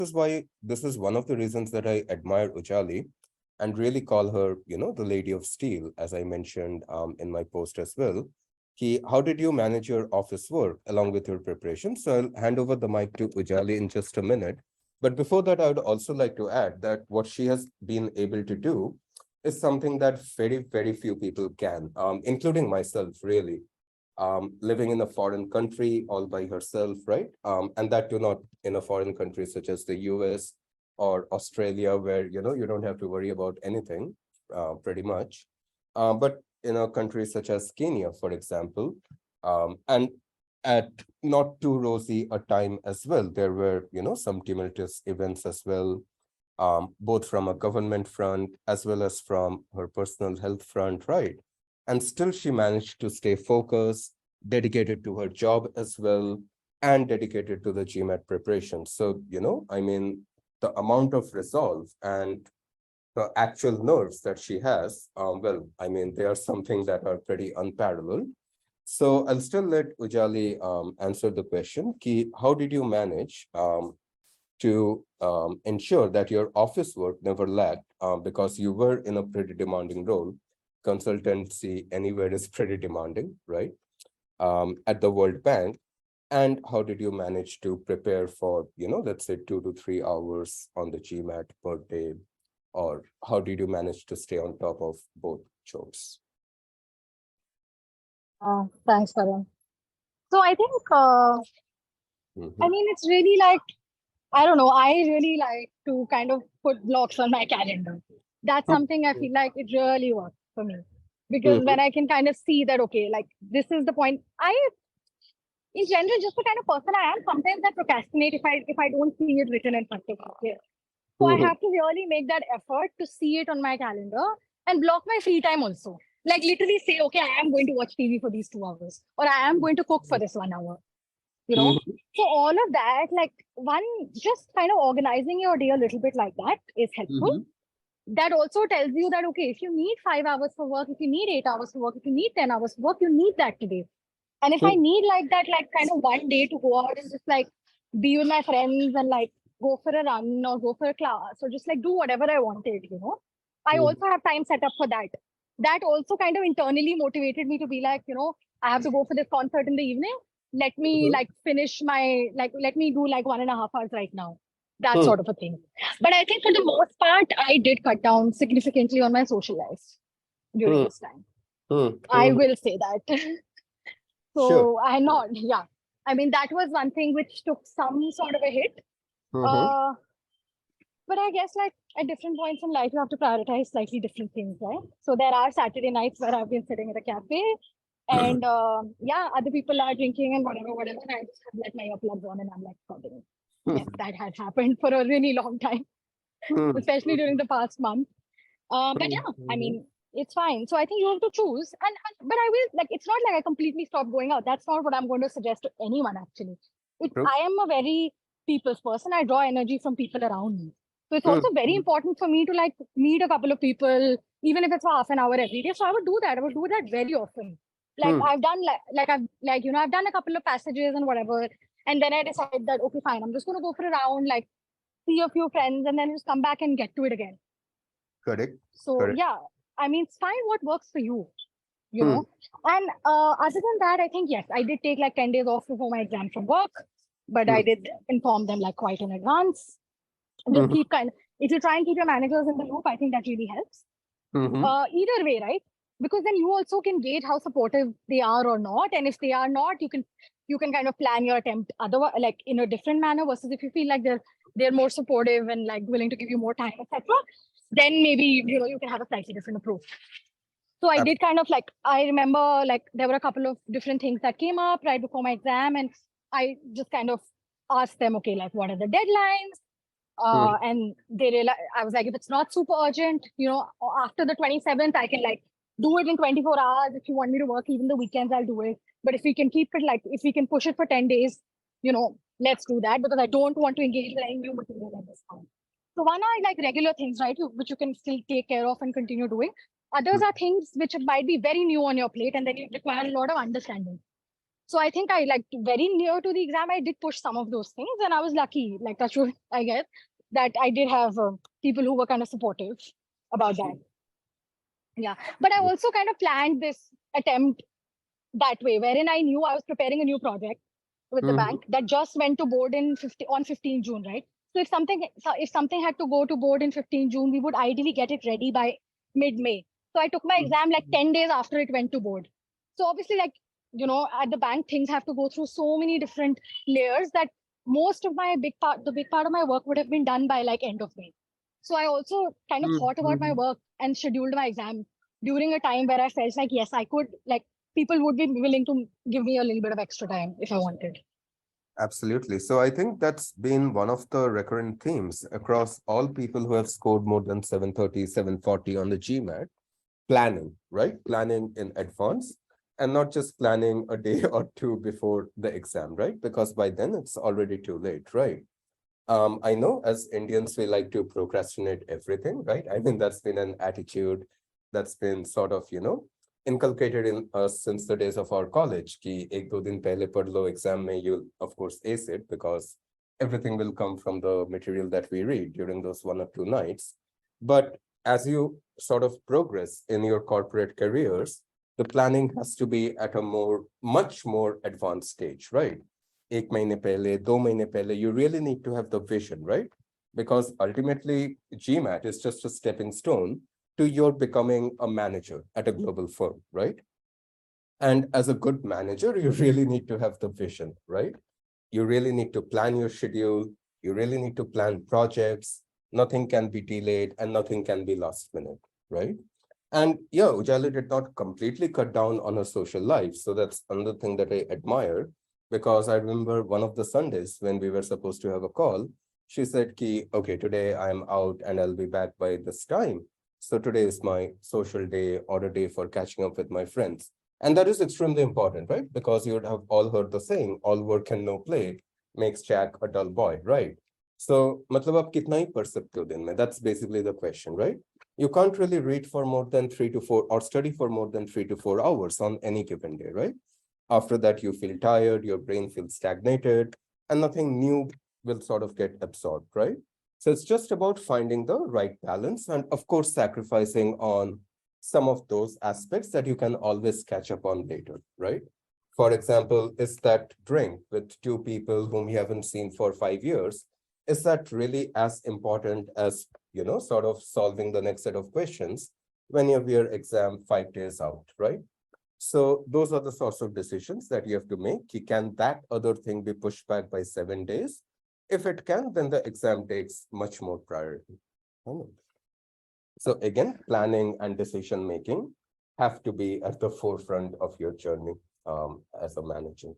is why this is one of the reasons that I admire Ujali and really call her, the Lady of Steel, as I mentioned in my post as well. How did you manage your office work along with your preparation? So I'll hand over the mic to Ujali in just a minute. But before that, I would also like to add that what she has been able to do is something that very, very few people can, including myself, really. Living in a foreign country all by herself, right? And that too not in a foreign country such as the US or Australia, where you don't have to worry about anything, pretty much. But in a country such as Kenya, for example, and at not too rosy a time as well, there were some tumultuous events as well, both from a government front as well as from her personal health front, right? And still she managed to stay focused, dedicated to her job as well, and dedicated to the GMAT preparation. So, I mean, the amount of resolve and the actual nerves that she has, well, I mean, they are something that are pretty unparalleled. So I'll still let Ujali answer the question, how did you manage to ensure that your office work never lacked, because you were in a pretty demanding role. Consultancy anywhere is pretty demanding, right? At the World Bank. And how did you manage to prepare for, let's say 2 to 3 hours on the GMAT per day? Or how did you manage to stay on top of both jobs? Thanks, Karan. So I think, I mean, it's really like, I don't know, I really like to kind of put blocks on my calendar. That's something I feel like it really works for me. Because when I can kind of see that, okay, like this is the point. In general, just the kind of person I am, sometimes I procrastinate if I don't see it written in front of me. So I have to really make that effort to see it on my calendar and block my free time also. Like literally say, okay, I am going to watch TV for these 2 hours, or I am going to cook for this 1 hour. So all of that, like just kind of organizing your day a little bit like that is helpful. That also tells you that, okay, if you need 5 hours for work, if you need 8 hours for work, if you need 10 hours for work, you need that today. And if I need like that, like kind of one day to go out and just like be with my friends and like go for a run or go for a class or just like do whatever I wanted, I also have time set up for that. That also kind of internally motivated me to be like, I have to go for this concert in the evening. Let me like finish my, like, let me do like 1.5 hours right now. That sort of a thing. But I think for the most part, I did cut down significantly on my social life during this time. I will say that. So I not, yeah. I mean, that was one thing which took some sort of a hit. But I guess like at different points in life, you have to prioritize slightly different things, right? So there are Saturday nights where I've been sitting at a cafe and yeah, other people are drinking and whatever. And I just have like my earplugs on and I'm like studying. Yes, that has happened for a really long time, especially during the past month. But yeah, I mean, it's fine. So I think you have to choose. But I will, like, it's not like I completely stop going out. That's not what I'm going to suggest to anyone, actually. I am a very people's person. I draw energy from people around me. So it's also very important for me to like meet a couple of people, even if it's for half an hour every day. So I would do that. I would do that very often. Like I've done I've done a couple of passages and whatever. And then I decide that, okay, fine, I'm just going to go for a round, like see a few friends and then just come back and get to it again. Correct. So yeah, I mean, it's fine what works for you, And other than that, I think, yes, I did take like 10 days off before my exam from work, but I did inform them like quite in advance. Just keep if you try and keep your managers in the loop, I think that really helps. Either way, right? Because then you also can gauge how supportive they are or not. And if they are not, you can kind of plan your attempt otherwise, like in a different manner, versus if you feel like they're more supportive and like willing to give you more time, etc., then maybe you can have a slightly different approach. So I did kind of like, I remember like there were a couple of different things that came up right before my exam, and I just kind of asked them, okay, like what are the deadlines? And they realized, I was like, if it's not super urgent, after the 27th, I can like do it in 24 hours. If you want me to work even the weekends, I'll do it. But if we can keep it like, if we can push it for 10 days, let's do that, because I don't want to engage with any new material at this time. So one are like regular things, right, which you can still take care of and continue doing. Others are things which might be very new on your plate and then you require a lot of understanding. So I think I like very near to the exam, I did push some of those things, and I was lucky, like touch wood, I guess, that I did have people who were kind of supportive about that. Yeah, but I also kind of planned this attempt that way, wherein I knew I was preparing a new project with the bank that just went to board on 15 June, right? So if something had to go to board in 15 June, we would ideally get it ready by mid-May. So I took my exam like 10 days after it went to board. So obviously, like, you know, at the bank, things have to go through so many different layers that most of the big part of my work would have been done by like end of May. So I also kind of thought about my work and scheduled my exam during a time where I felt like, yes, I could, like, people would be willing to give me a little bit of extra time if I wanted. Absolutely. So I think that's been one of the recurrent themes across all people who have scored more than 730, 740 on the GMAT. Planning, right? Planning in advance, and not just planning a day or two before the exam, right? Because by then it's already too late, right? I know as Indians, we like to procrastinate everything, right? I mean, that's been an attitude that's been sort of, inculcated in us since the days of our college. Ki ek do din pehle pad lo, exam mein you'll of course ace it, because everything will come from the material that we read during those 1 or 2 nights. But as you sort of progress in your corporate careers, the planning has to be at a much more advanced stage, right? 1 mahine pehle, 2 mahine pehle, you really need to have the vision, right? Because ultimately, GMAT is just a stepping stone to your becoming a manager at a global firm, right? And as a good manager, you really need to have the vision, right? You really need to plan your schedule. You really need to plan projects. Nothing can be delayed and nothing can be last minute, right? And yeah, Ujali did not completely cut down on her social life. So that's another thing that I admire, because I remember one of the Sundays when we were supposed to have a call, she said, Ki, okay, today I'm out and I'll be back by this time. So today is my social day or a day for catching up with my friends. And that is extremely important, right? Because you would have all heard the saying, all work and no play makes Jack a dull boy, right? So, matlab aap kitna hi padh sakte ho din mein? That's basically the question, right? You can't really read for more than 3 to 4 or study for more than 3 to 4 hours on any given day, right? After that, you feel tired, your brain feels stagnated, and nothing new will sort of get absorbed, right? So it's just about finding the right balance and, of course, sacrificing on some of those aspects that you can always catch up on later, right? For example, is that drink with 2 people whom you haven't seen for 5 years, is that really as important as, sort of solving the next set of questions when you have your exam 5 days out, right? So those are the sorts of decisions that you have to make. Can that other thing be pushed back by 7 days? If it can, then the exam takes much more priority. So again, planning and decision making have to be at the forefront of your journey as a manager.